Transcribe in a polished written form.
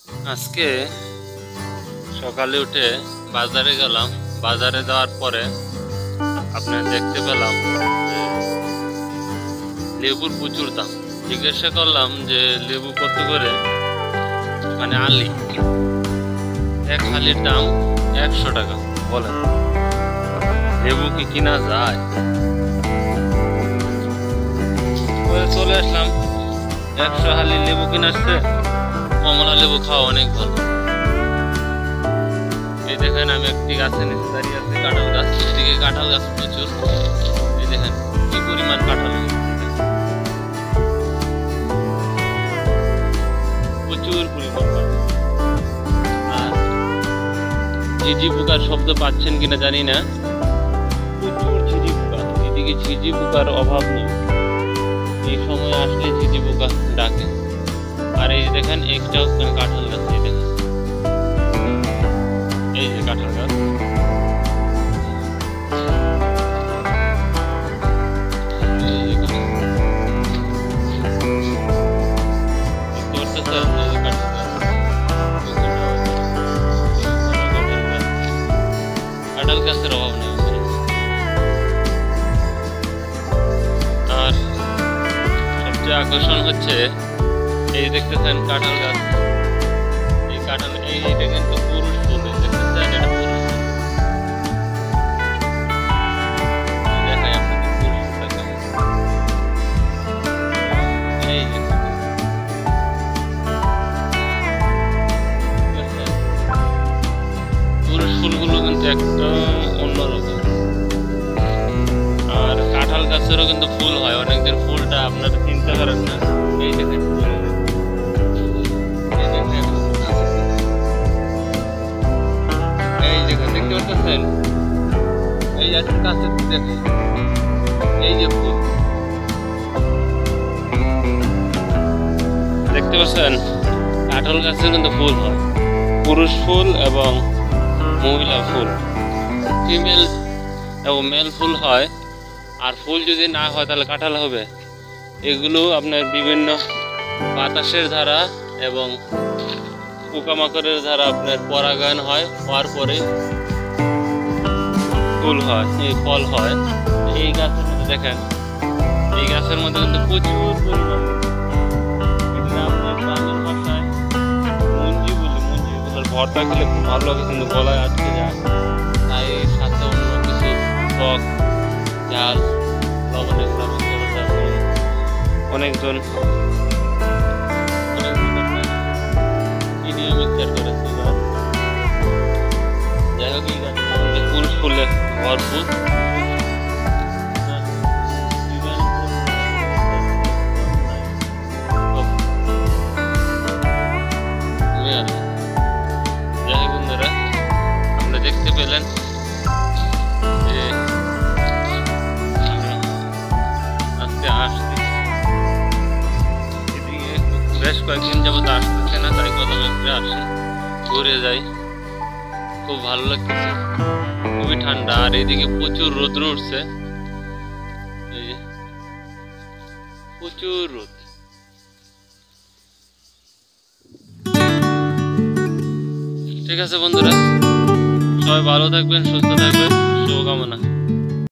আজকে সকালে উঠে বাজারে গেলাম। বাজারে যাওয়ার পরে আপনার দেখতে পেলাম লেবুর প্রচুর দাম। জিজ্ঞাসা করলাম যে লেবু কত করে, মানে আলি, এক আলির দাম 100 টাকা। বলেন লেবু কি কিনা যায়? চলে আসলাম, 100 হালি লেবু কিনে আসছে। কমলা লেবু খাওয়া অনেক ভালো। এই দেখেন আমি একটি গাছের নিচে দাঁড়িয়ে আছি, কাঁঠাল গাছ। এদিকে কাঁঠাল গাছ প্রচুর। এই দেখেন কি পরিমাণ কাঁঠাল, প্রচুর পরিমাণ কাঁঠাল। আর ঝিঝি পোকার শব্দ পাচ্ছেন কিনা জানি না, প্রচুর ঝিঝি পোকা। এদিকে ঝিঝি পোকার অভাব নেই, এই সময় আসলে ঝিঝি পোকা ডাকে। আর এই দেখেন একটা কাঁঠাল গাছ, এই দেখেন, এই যে কাঁঠাল গাছ। কাঁঠাল গাছের অভাব নেই। আর সবচেয়ে আকর্ষণ হচ্ছে এই দেখতেছেন কাঁঠাল গাছ। এই কাঁঠাল এইটা কিন্তু পুরুষ ফুল, দেখতেছেন এটা পুরুষ ফুল। দেখাই আপনাদের পুরুষ ফুলটা কেমন। এই যে পুরুষ ফুলগুলো কিন্তু একদম অন্যরকম। আর কাঁঠাল গাছেরও কিন্তু ফুল হয় অনেকদের, ফুলটা আপনারা চিনতে পারেন না। এই দেখেন দেখতে পাচ্ছেন, এই কাছে দেখেন, এই যে ফুল দেখতে পাচ্ছেন। কাঁঠাল গাছের কিন্তু ফুল হয়, পুরুষ ফুল এবং মহিলা ফুল, ফিমেল এবং মেল ফুল হয়। আর ফুল যদি না হয় তাহলে কাঁঠাল হবে। এগুলো আপনার বিভিন্ন বাতাসের ধারা এবং পোকামাকড়ের দ্বারা আপনার পরাগায়ন হয়, হওয়ার পরে ফুল হয়, এই ফল হয়। এই গাছের মধ্যে দেখেন, এই গাছের মধ্যে কিন্তু প্রচুর পরিমাণ, আপনার গ্রামের ভাষায় মঞ্জি বলি। মঞ্জিগুলোর ভর্তা খেলে খুব ভালো লাগে, কিন্তু গলায় আটকে যায়। তাই সাথে অন্য কিছু টক, ঝাল, লবণের অনেকজন মিক্সচার করেছে। যাই হোক, এই গাছ পুরুষ ফুলে ভরপুর। যাই হোক বন্ধুরা, আপনারা দেখতে পেলেন যে আজকে আসছি, এদিকে বেশ কয়েকদিন যাবত আসতেছে না, তাই গত বছরে আসি, ঘুরে যাই। খুব ভালো লাগতেছে, খুবই ঠান্ডা। আর এইদিকে প্রচুর রোদ্র উঠছে, এই যে প্রচুর রোদ। ঠিক আছে বন্ধুরা, সবাই ভালো থাকবেন, সুস্থ থাকবেন, শুভকামনা।